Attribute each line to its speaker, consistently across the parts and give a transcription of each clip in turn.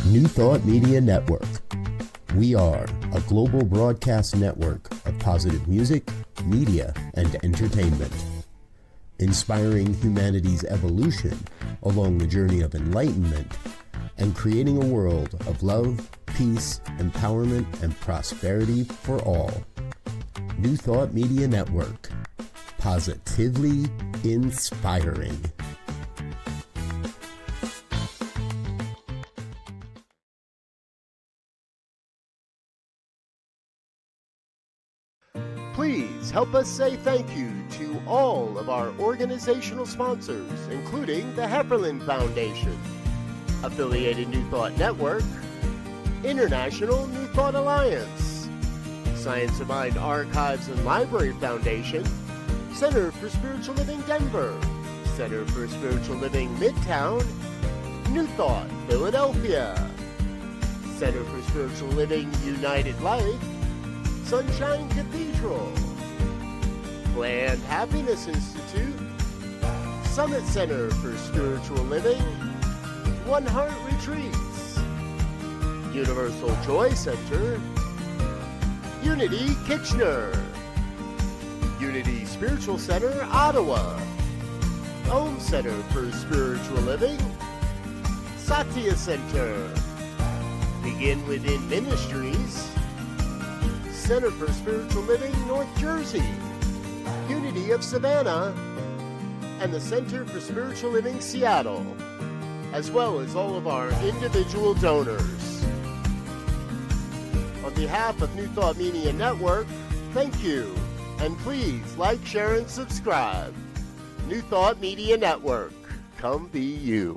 Speaker 1: New Thought Media Network. We are a global broadcast network of positive music, media, and entertainment, inspiring humanity's evolution along the journey of enlightenment and creating a world of love, peace, empowerment, and prosperity for all. New Thought Media Network. Positively inspiring. Please help us say thank you to all of our organizational sponsors, including the Hefferland Foundation, Affiliated New Thought Network, International New Thought Alliance, Science of Mind Archives and Library Foundation, Center for Spiritual Living Denver, Center for Spiritual Living Midtown, New Thought Philadelphia, Center for Spiritual Living United Life, Sunshine Cathedral, Planned Happiness Institute, Summit Center for Spiritual Living, One Heart Retreats, Universal Joy Center, Unity Kitchener, Unity Spiritual Center, Ottawa, Home Center for Spiritual Living, Satya Center, Begin Within Ministries, Center for Spiritual Living, North Jersey, Unity of Savannah, and the Center for Spiritual Living, Seattle, as well as all of our individual donors. On behalf of New Thought Media Network, thank you, and please like, share, and subscribe. New Thought Media Network, come be you.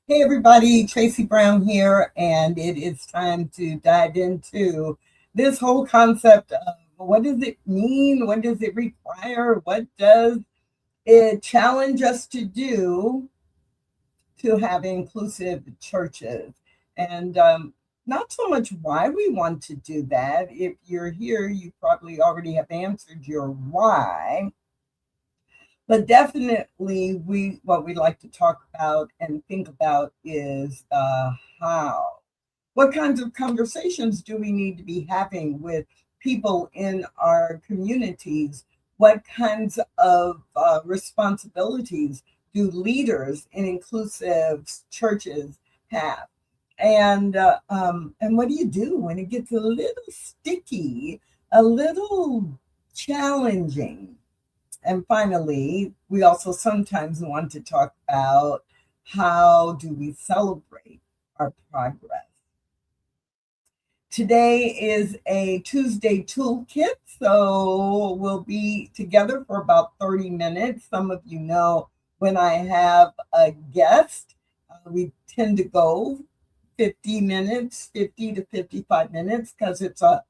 Speaker 2: Hey everybody, Tracy Brown here, and it is time to dive into this whole concept of what does it mean, what does it require, what does it challenge us to do to have inclusive churches, and not so much why we want to do that. If you're here, you probably already have answered your why. But definitely, what we like to talk about and think about is the how. What kinds of conversations do we need to be having with people in our communities? What kinds of responsibilities do leaders in inclusive churches have? And what do you do when it gets a little sticky, a little challenging? And finally, we also sometimes want to talk about how do we celebrate our progress. Today is a Tuesday toolkit, so we'll be together for about 30 minutes. Some of you know when I have a guest, we tend to go 50 minutes, 50 to 55 minutes, because it's a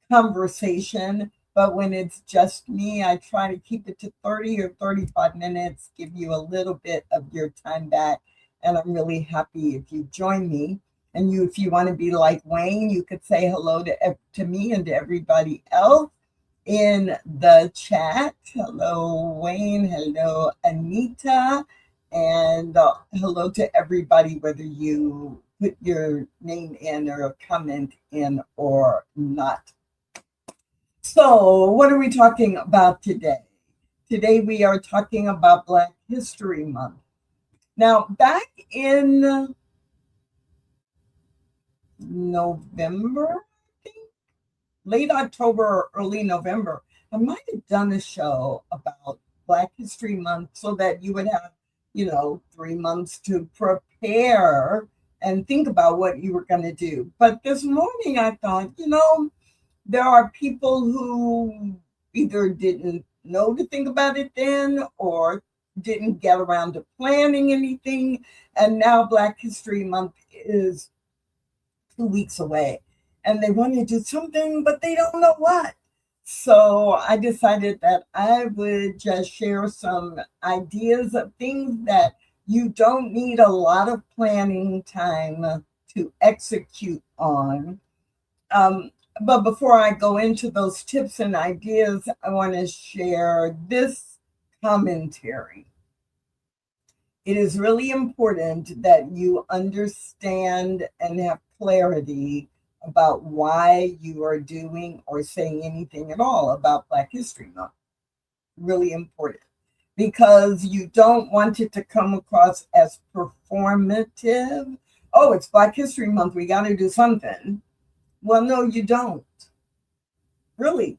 Speaker 2: conversation. But when it's just me, I try to keep it to 30 or 35 minutes, give you a little bit of your time back. And I'm really happy if you join me. And if you want to be like Wayne, you could say hello to me and to everybody else in the chat. Hello, Wayne. Hello, Anita. And hello to everybody, whether you put your name in or a comment in or not. So what are we talking about today? Today we are talking about Black History Month. Now, back in November, I think, late October or early November, I might have done a show about Black History Month so that you would have, 3 months to prepare and think about what you were going to do. But this morning I thought, there are people who either didn't know to think about it then or didn't get around to planning anything. And now Black History Month is 2 weeks away. And they want to do something, but they don't know what. So I decided that I would just share some ideas of things that you don't need a lot of planning time to execute on. But before I go into those tips and ideas, I want to share this commentary. It is really important that you understand and have clarity about why you are doing or saying anything at all about Black History Month. Really important, because you don't want it to come across as performative. Oh, it's Black History Month, we got to do something. Well, no, you don't. Really,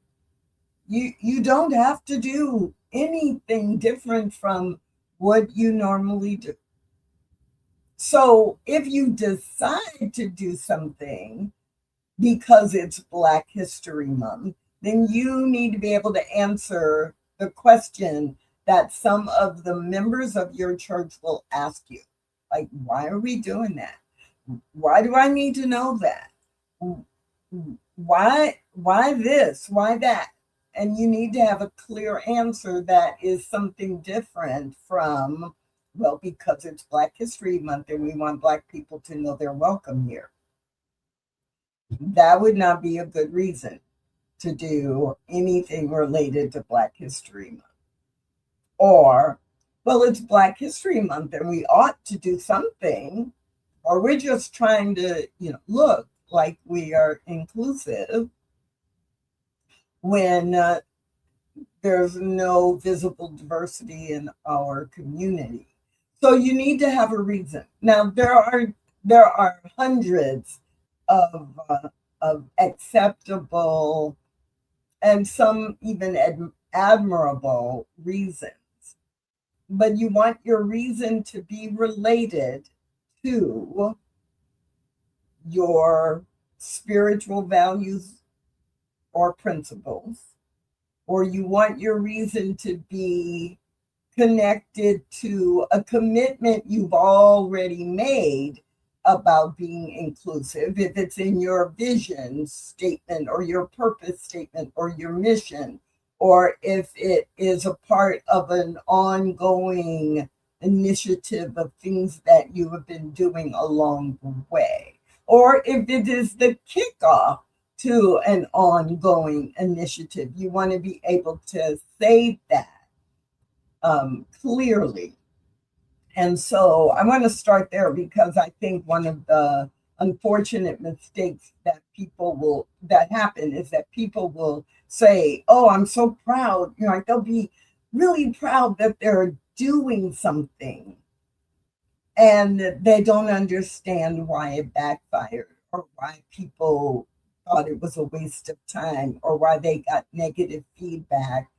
Speaker 2: you don't have to do anything different from what you normally do. So if you decide to do something because it's Black History Month, then you need to be able to answer the question that some of the members of your church will ask you. Like, why are we doing that? Why do I need to know that? Why this? Why that? And you need to have a clear answer that is something different from, well, because it's Black History Month and we want Black people to know they're welcome here. That would not be a good reason to do anything related to Black History Month. Or, well, it's Black History Month and we ought to do something, or we're just trying to, look like we are inclusive when there's no visible diversity in our community. So you need to have a reason. Now, there are hundreds of acceptable and some even admirable reasons, but you want your reason to be related to your spiritual values or principles, or you want your reason to be connected to a commitment you've already made about being inclusive, if it's in your vision statement or your purpose statement or your mission, or if it is a part of an ongoing initiative of things that you have been doing along the way, or if it is the kickoff to an ongoing initiative. You want to be able to say that clearly. And so I want to start there, because I think one of the unfortunate mistakes that happen is that people will say, oh, I'm so proud. Like they'll be really proud that they're doing something, and they don't understand why it backfired, or why people thought it was a waste of time, or why they got negative feedback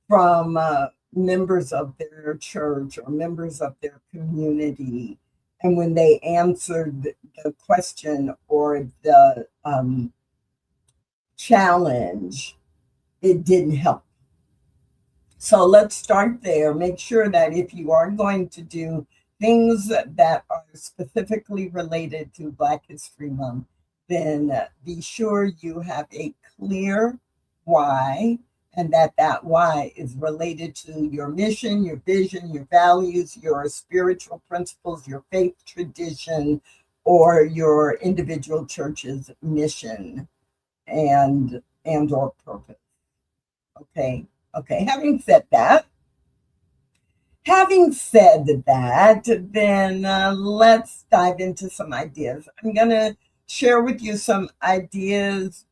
Speaker 2: from members of their church or members of their community. And when they answered the question or the challenge, it didn't help. So let's start there. Make sure that if you are going to do things that are specifically related to Black History Month, then be sure you have a clear why, and that why is related to your mission, your vision, your values, your spiritual principles, your faith tradition, or your individual church's mission and or purpose. Okay. Having said that, then let's dive into some ideas. I'm going to share with you some ideas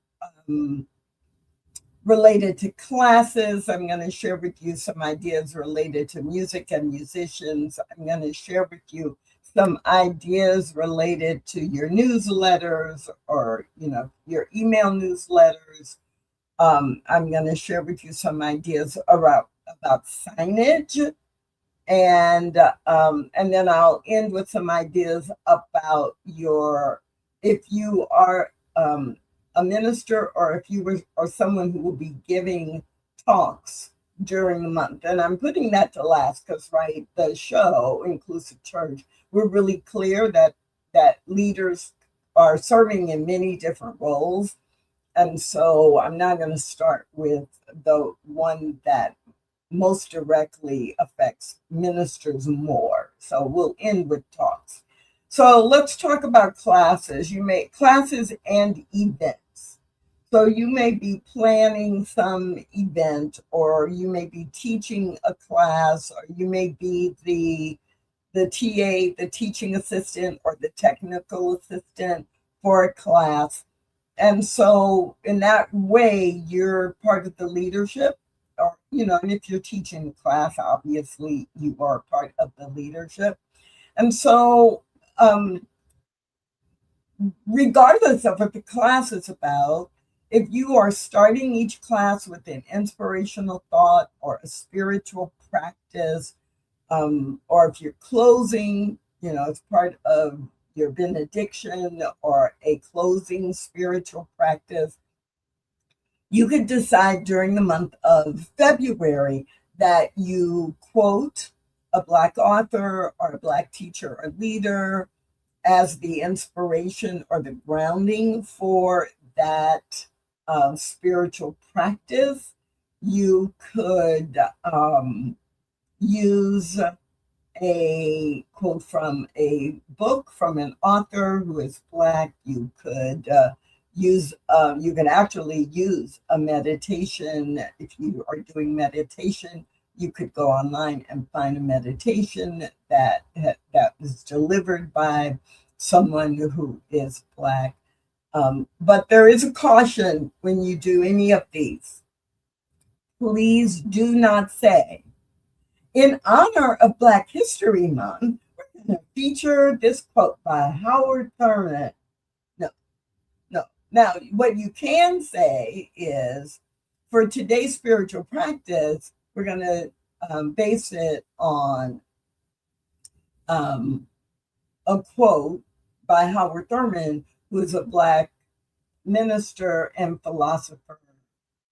Speaker 2: related to classes. I'm going to share with you some ideas related to music and musicians. I'm going to share with you some ideas related to your newsletters, or your email newsletters. I'm going to share with you some ideas about signage, and then I'll end with some ideas about if you are a minister, or if you were, or someone who will be giving talks during the month. And I'm putting that to last because, right, the show, Inclusive Church, we're really clear that leaders are serving in many different roles. And so I'm not going to start with the one that most directly affects ministers more. So we'll end with talks. So let's talk about classes. You may classes and events. So you may be planning some event, or you may be teaching a class, or you may be the TA, the teaching assistant, or the technical assistant for a class. And so in that way, you're part of the leadership, or, and if you're teaching the class, obviously you are part of the leadership. And so, regardless of what the class is about, if you are starting each class with an inspirational thought or a spiritual practice, or if you're closing, as part of your benediction or a closing spiritual practice, you could decide during the month of February that you quote a Black author or a Black teacher or leader as the inspiration or the grounding for that spiritual practice. You could use a quote from a book from an author who is Black. You could you can actually use a meditation. If you are doing meditation, you could go online and find a meditation that was delivered by someone who is Black. But there is a caution when you do any of these. Please do not say, in honor of Black History Month, we're going to feature this quote by Howard Thurman. No. Now, what you can say is, for today's spiritual practice, we're going to base it on a quote by Howard Thurman, who is a Black minister and philosopher,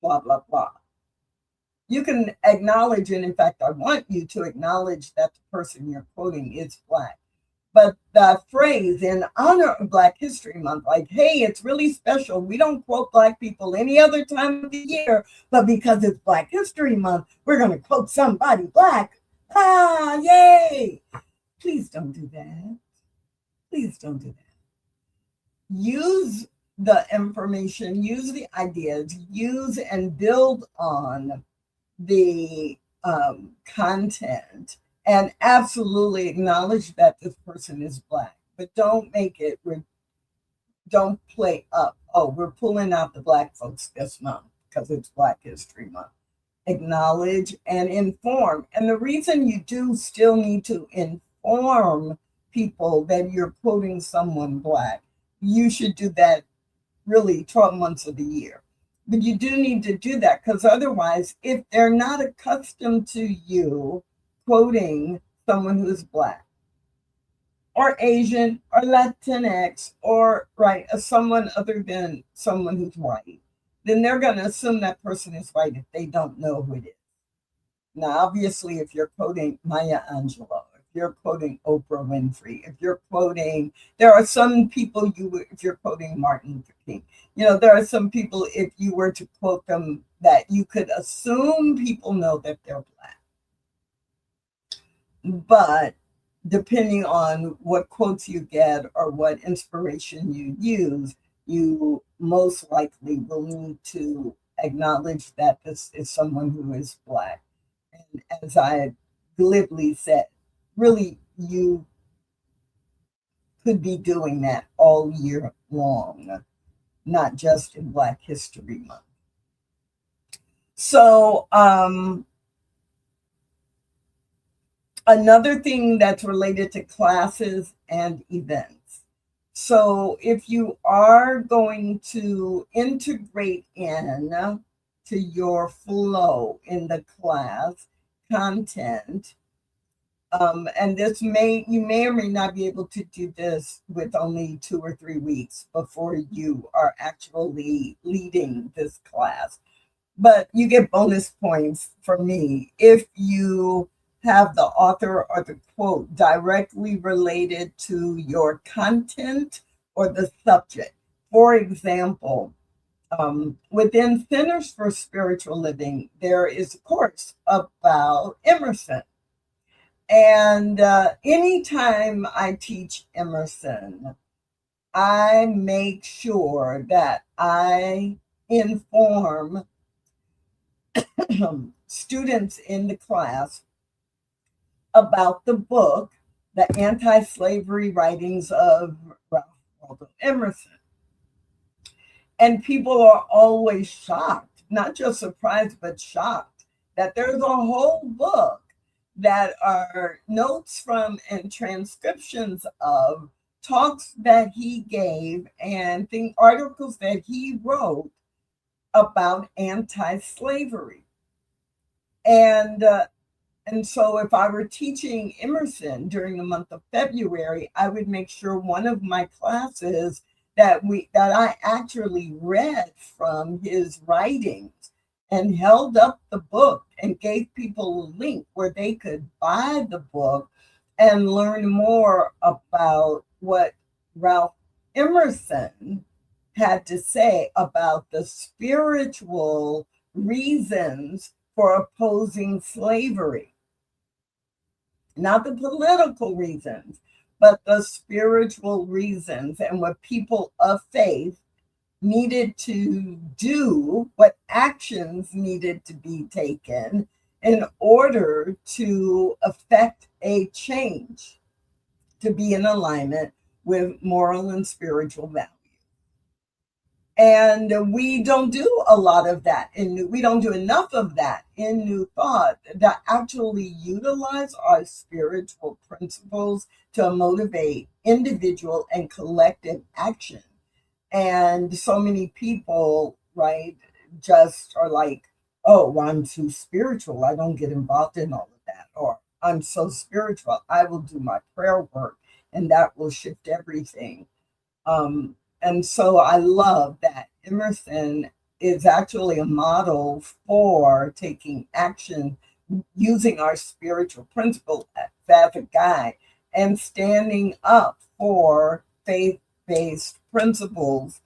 Speaker 2: blah, blah, blah. You can acknowledge, and in fact, I want you to acknowledge that the person you're quoting is Black. But the phrase, in honor of Black History Month, like, hey, it's really special. We don't quote Black people any other time of the year, but because it's Black History Month, we're going to quote somebody Black. Ah, yay. Please don't do that. Please don't do that. Use the information, use the ideas, use and build on the content, and absolutely acknowledge that this person is Black, but don't play up, oh, we're pulling out the Black folks this month because it's Black History Month. Acknowledge and inform. And the reason you do still need to inform people that you're quoting someone Black, you should do that really 12 months of the year. But you do need to do that, because otherwise, if they're not accustomed to you quoting someone who's Black or Asian or Latinx or someone other than someone who's white, then they're going to assume that person is white if they don't know who it is. Now, obviously, if you're quoting Maya Angelou, if you're quoting Oprah Winfrey, if you're quoting, there are some people if you're quoting Martin Luther King, there are some people, if you were to quote them, that you could assume people know that they're Black. But depending on what quotes you get or what inspiration you use, you most likely will need to acknowledge that this is someone who is Black. And as I glibly said, really, you could be doing that all year long, not just in Black History Month. So, another thing that's related to classes and events. So if you are going to integrate in to your flow in the class content, and you may or may not be able to do this with only 2 or 3 weeks before you are actually leading this class. but you get bonus points from me if you have the author or the quote directly related to your content or the subject. For example, within Centers for Spiritual Living, there is a course about Emerson. And anytime I teach Emerson, I make sure that I inform students in the class about the book, The Anti-Slavery Writings of Ralph Waldo Emerson. And people are always shocked, not just surprised, but shocked that there's a whole book that are notes from and transcriptions of talks that he gave and articles that he wrote about anti-slavery. And so if I were teaching Emerson during the month of February, I would make sure one of my classes that I actually read from his writings and held up the book and gave people a link where they could buy the book and learn more about what Ralph Emerson had to say about the spiritual reasons for opposing slavery. Not the political reasons, but the spiritual reasons and what people of faith needed to do, what actions needed to be taken in order to affect a change, to be in alignment with moral and spiritual values. And we don't do a lot of that, and we don't do enough of that in New Thought that actually utilize our spiritual principles to motivate individual and collective action. And so many people, right, just are like, oh, well, I'm too spiritual. I don't get involved in all of that. Or I'm so spiritual. I will do my prayer work and that will shift everything. And so I love that Emerson is actually a model for taking action using our spiritual principle as a guide and standing up for faith-based principles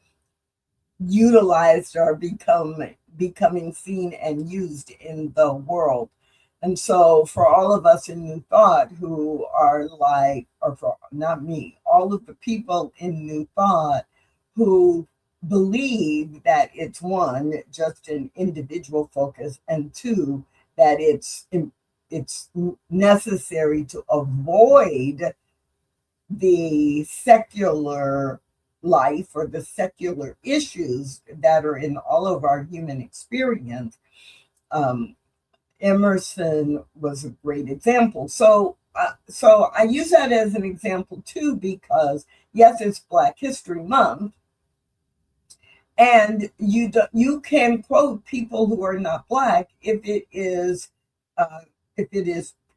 Speaker 2: utilized or becoming seen and used in the world. And so for all of us in New Thought who are like, or for not me, all of the people in New Thought who believe that it's one, just an individual focus, and two, that it's necessary to avoid the secular life or the secular issues that are in all of our human experience. Emerson was a great example. So I use that as an example too, because yes, it's Black History Month, and you can quote people who are not Black if it is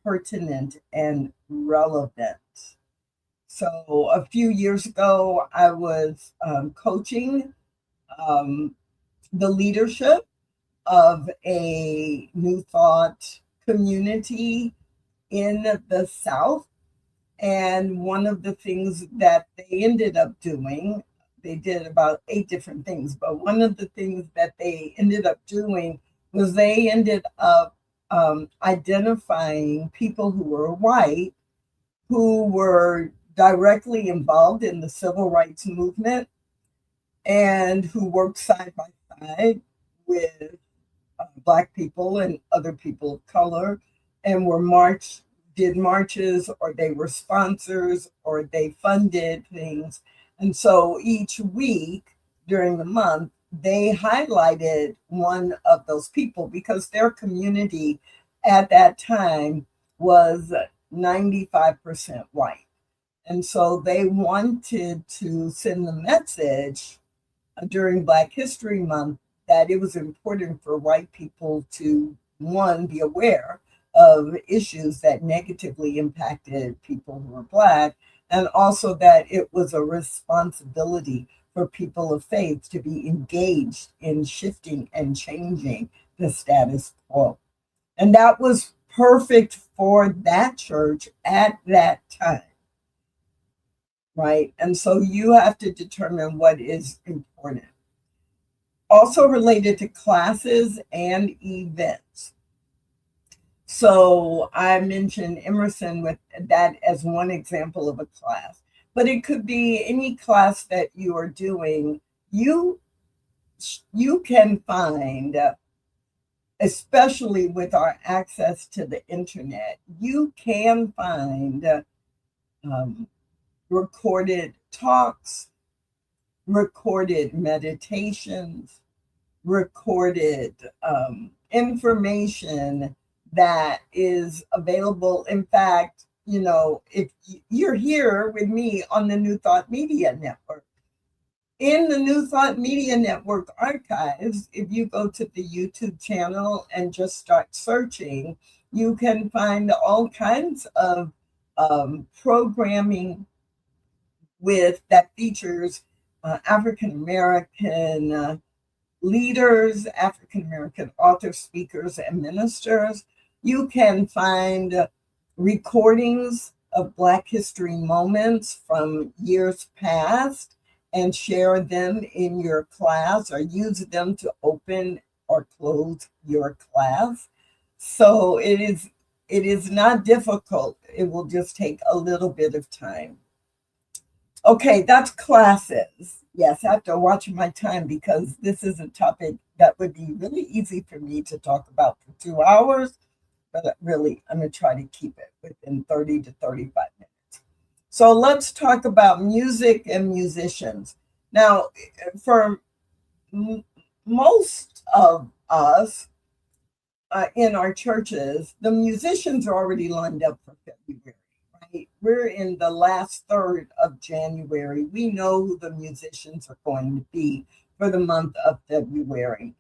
Speaker 2: pertinent and relevant. So a few years ago, I was coaching the leadership of a New Thought community in the South. And one of the things that they ended up doing, they did about 8 different things, but one of the things that they ended up doing was they ended up identifying people who were white, who were directly involved in the civil rights movement and who worked side by side with Black people and other people of color, and did marches, or they were sponsors, or they funded things. And so each week during the month, they highlighted one of those people because their community at that time was 95% white. And so they wanted to send the message during Black History Month that it was important for white people to, one, be aware of issues that negatively impacted people who were Black, and also that it was a responsibility for people of faith to be engaged in shifting and changing the status quo. And that was perfect for that church at that time, right? And so you have to determine what is important. Also related to classes and events. So I mentioned Emerson with that as one example of a class, but it could be any class that you are doing. You can find, especially with our access to the internet, you can find recorded talks, recorded meditations, recorded information that is available. In fact, if you're here with me on the New Thought Media Network, in the New Thought Media Network archives, if you go to the YouTube channel and just start searching, you can find all kinds of programming that features African American leaders, African American authors, speakers, and ministers. You can find recordings of Black History moments from years past and share them in your class or use them to open or close your class. So it is not difficult. It will just take a little bit of time. Okay, that's classes. Yes, I have to watch my time because this is a topic that would be really easy for me to talk about for 2 hours, but really I'm going to try to keep it within 30 to 35 minutes. So let's talk about music and musicians. Now, for most of us in our churches, the musicians are already lined up for February. We're in the last third of January. We know who the musicians are going to be for the month of February.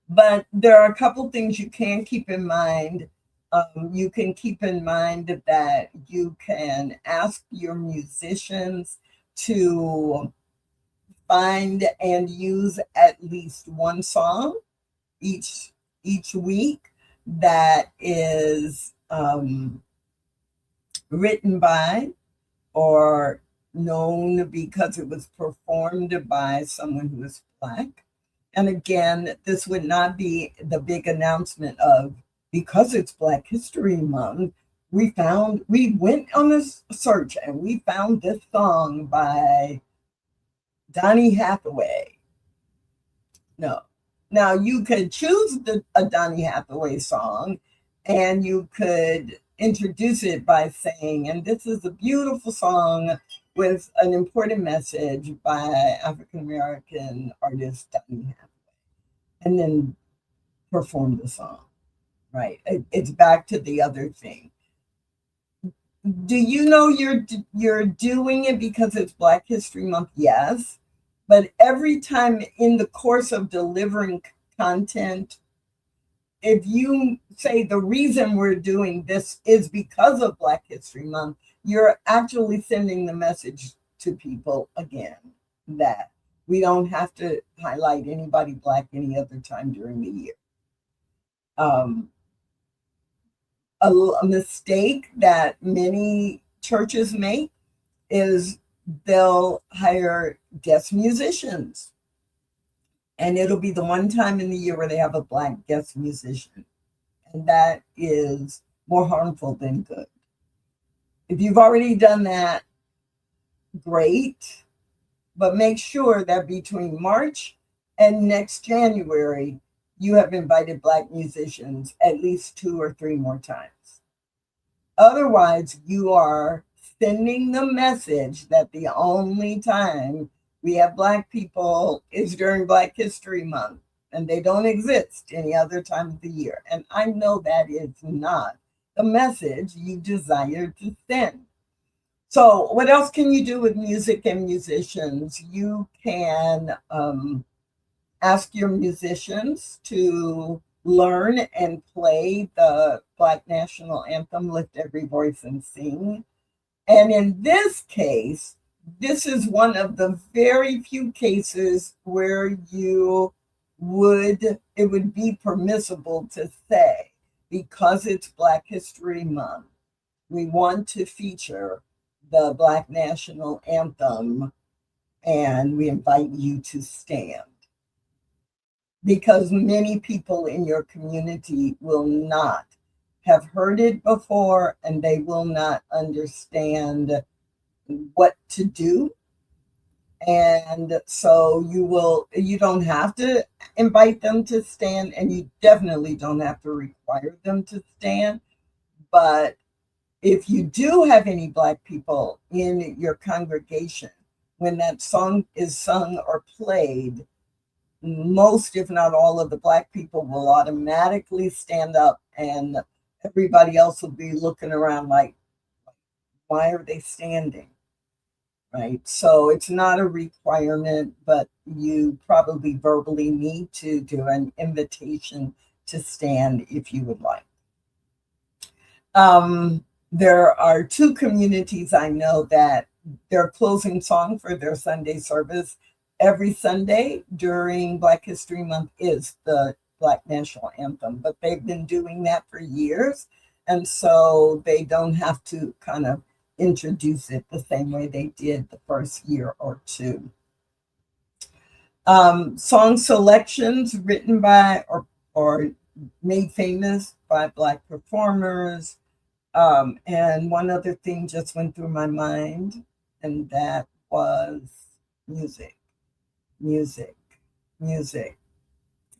Speaker 2: But there are a couple things you can keep in mind. You can keep in mind that you can ask your musicians to find and use at least one song each week that is written by or known because it was performed by someone who is Black. And again, this would not be the big announcement of, because it's Black History Month, we went on a search and we found this song by Donny Hathaway. No. Now you could choose a Donny Hathaway song and you could introduce it by saying, and this is a beautiful song with an important message by African American artist Donny Hathaway, and then perform the song, right? It's back to the other thing. Do you know you're doing it because it's Black History Month? Yes, but every time in the course of delivering content, if you say the reason we're doing this is because of Black History Month, you're actually sending the message to people again that we don't have to highlight anybody Black any other time during the year. A mistake that many churches make is they'll hire guest musicians. And it'll be the one time in the year where they have a Black guest musician. And that is more harmful than good. If you've already done that, great. But make sure that between March and next January, you have invited Black musicians at least 2 or 3 more times. Otherwise, you are sending the message that the only time we have Black people is during Black History Month, and they don't exist any other time of the year. And I know that is not the message you desire to send. So what else can you do with music and musicians? You can ask your musicians to learn and play the Black National Anthem, Lift Every Voice and Sing. And in this case, this is one of the very few cases where it would be permissible to say, because it's Black History Month, we want to feature the Black National Anthem and we invite you to stand. Because many people in your community will not have heard it before and they will not understand what to do. And so you don't have to invite them to stand, and you definitely don't have to require them to stand. But if you do have any Black people in your congregation, when that song is sung or played, most, if not all, of the Black people will automatically stand up, and everybody else will be looking around like, why are they standing? Right? So it's not a requirement, but you probably verbally need to do an invitation to stand if you would like. There are two communities I know that their closing song for their Sunday service every Sunday during Black History Month is the Black National Anthem, but they've been doing that for years. And so they don't have to kind of introduce it the same way they did the first year or two. Song selections written by or made famous by Black performers. And one other thing just went through my mind, and that was music.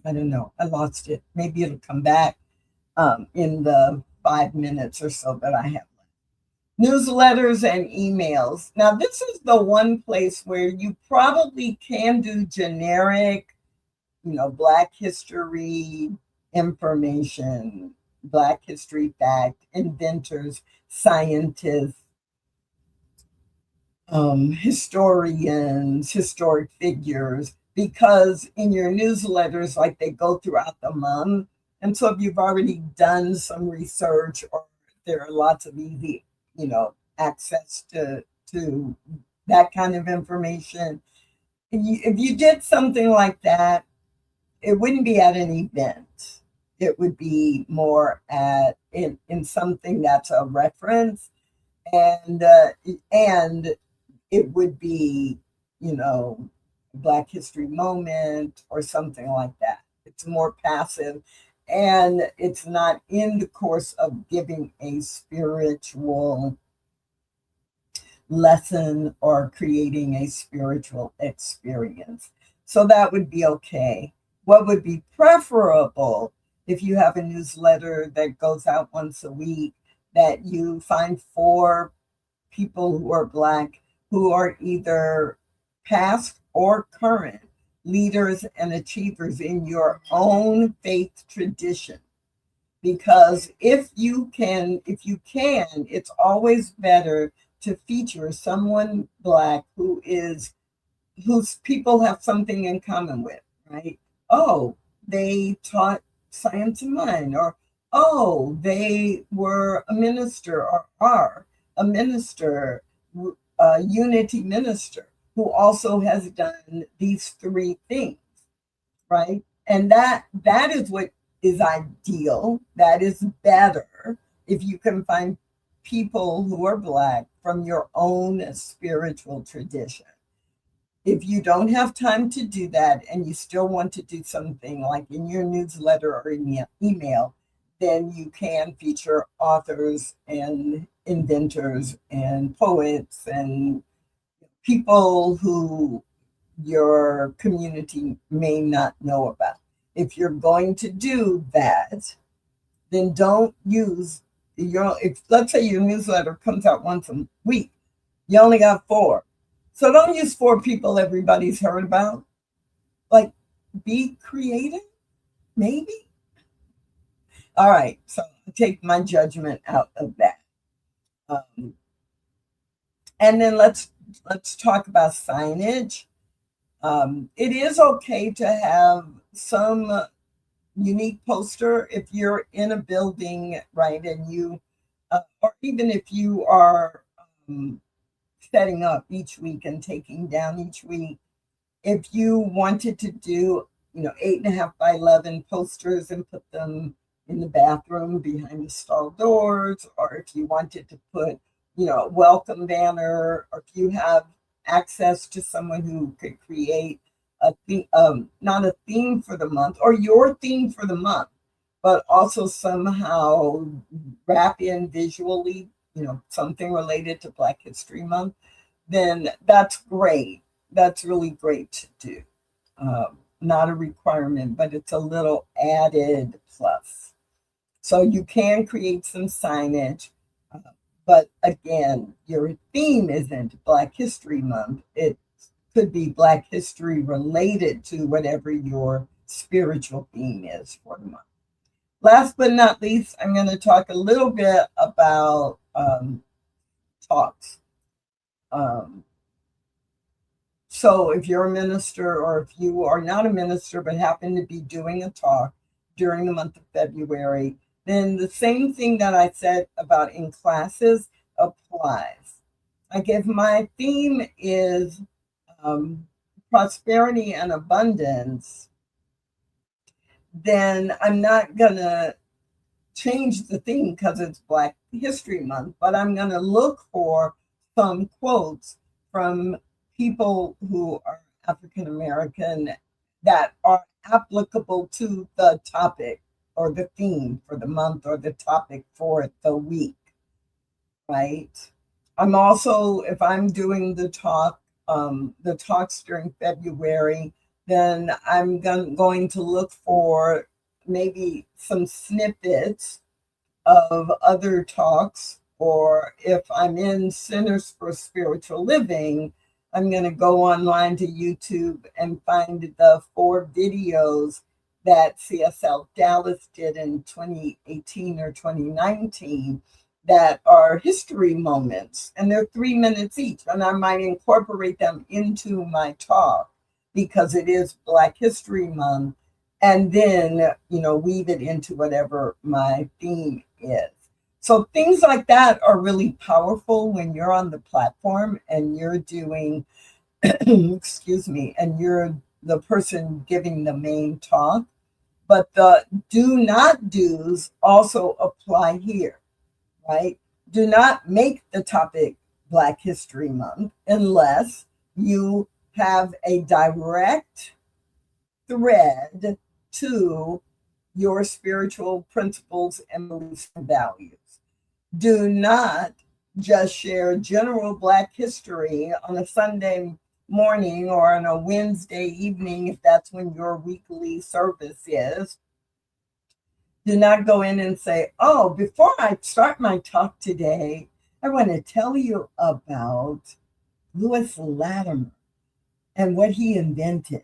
Speaker 2: I don't know. I lost it. Maybe it'll come back in the 5 minutes or so that I have. Newsletters and emails. Now, this is the one place where you probably can do generic, Black history information, Black history fact, inventors, scientists, historians, historic figures, because in your newsletters, like they go throughout the month. And so if you've already done some research or there are lots of easy access to that kind of information. If you did something like that, it wouldn't be at an event. It would be more in something that's a reference, and it would be Black History Moment or something like that. It's more passive. And it's not in the course of giving a spiritual lesson or creating a spiritual experience. So that would be okay. What would be preferable if you have a newsletter that goes out once a week, that you find 4 people who are Black who are either past or current leaders and achievers in your own faith tradition. Because if you can, it's always better to feature someone Black whose people have something in common with, right? Oh, they taught science and mind, or oh, they were a minister or are a minister, a unity minister, who also has done these 3 things, right? And that is what is ideal. That is better if you can find people who are Black from your own spiritual tradition. If you don't have time to do that and you still want to do something like in your newsletter or email, then you can feature authors and inventors and poets and people who your community may not know about. If you're going to do that, then don't use if let's say your newsletter comes out once a week, you only got 4. So don't use 4 people everybody's heard about. Like, be creative, maybe. All right, so I'll take my judgment out of that. And then let's talk about signage. It is okay to have some unique poster if you're in a building, right? And you, or even if you are setting up each week and taking down each week. If you wanted to do, 8.5 by 11 posters and put them in the bathroom behind the stall doors, or if you wanted to put, a welcome banner, or if you have access to someone who could create a theme, not a theme for the month or your theme for the month, but also somehow wrap in visually, something related to Black History Month, then that's great. That's really great to do. Not a requirement, but it's a little added plus. So you can create some signage, but again, your theme isn't Black History Month. It could be Black history related to whatever your spiritual theme is for the month. Last but not least, I'm going to talk a little bit about talks. So if you're a minister, or if you are not a minister but happen to be doing a talk during the month of February, then the same thing that I said about in classes applies. Like if my theme is prosperity and abundance, then I'm not going to change the theme because it's Black History Month, but I'm going to look for some quotes from people who are African American that are applicable to the topic or the theme for the month or the topic for the week, right? I'm also, if I'm doing the talks during February, then I'm going to look for maybe some snippets of other talks, or if I'm in Centers for Spiritual Living, I'm going to go online to YouTube and find the 4 videos that CSL Dallas did in 2018 or 2019 that are history moments, and they're 3 minutes each, and I might incorporate them into my talk because it is Black History Month, and then, weave it into whatever my theme is. So things like that are really powerful when you're on the platform and you're doing, excuse me, and you're the person giving the main talk. But the do not do's also apply here, right? Do not make the topic Black History Month unless you have a direct thread to your spiritual principles and beliefs and values. Do not just share general Black history on a Sunday morning or on a Wednesday evening, if that's when your weekly service is. Do not go in and say, oh, before I start my talk today, I want to tell you about Lewis Latimer and what he invented.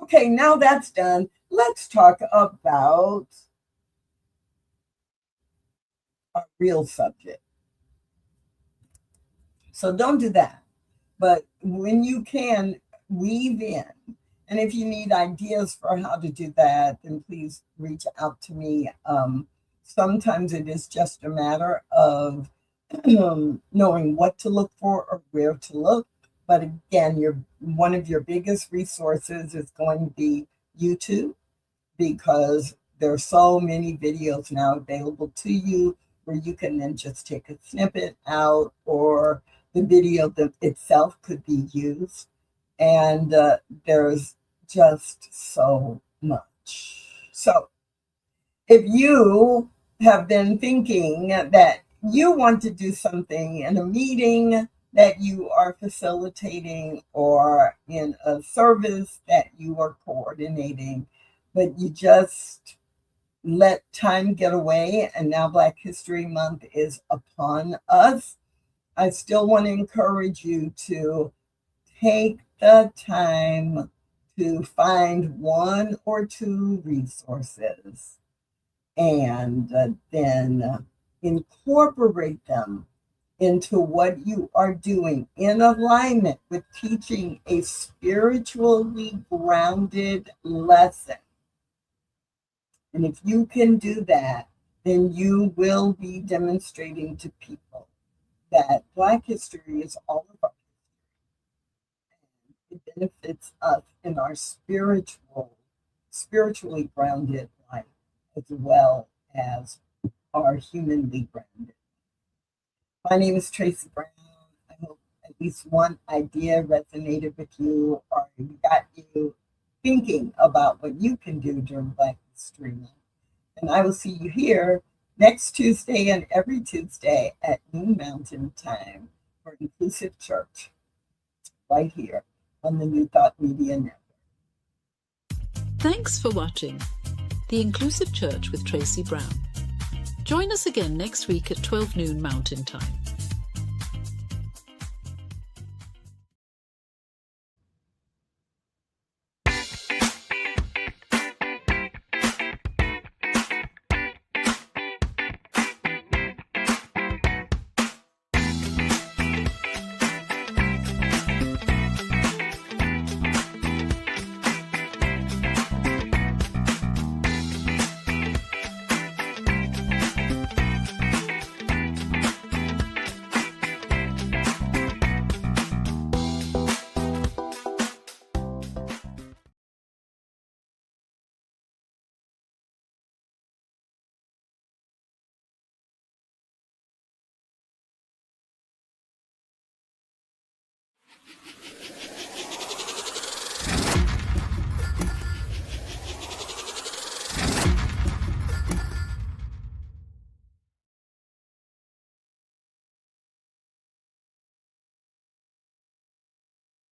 Speaker 2: Okay, now that's done. Let's talk about our real subject. So don't do that. But when you can, weave in. And if you need ideas for how to do that, then please reach out to me. Sometimes it is just a matter of knowing what to look for or where to look. But again, one of your biggest resources is going to be YouTube, because there are so many videos now available to you where you can then just take a snippet out, or the video itself could be used. And there's just so much. So if you have been thinking that you want to do something in a meeting that you are facilitating, or in a service that you are coordinating, but you just let time get away, and now Black History Month is upon us, I still want to encourage you to take the time to find 1 or 2 resources and then incorporate them into what you are doing in alignment with teaching a spiritually grounded lesson. And if you can do that, then you will be demonstrating to people that Black history is all of our history. It benefits us in our spiritually grounded life as well as our humanly grounded. My name is Tracy Brown. I hope at least one idea resonated with you or got you thinking about what you can do during Black History Month. And I will see you here next Tuesday and every Tuesday at noon Mountain Time for Inclusive Church, right here on the New Thought Media Network.
Speaker 3: Thanks for watching The Inclusive Church with Tracy Brown. Join us again next week at 12 noon Mountain Time.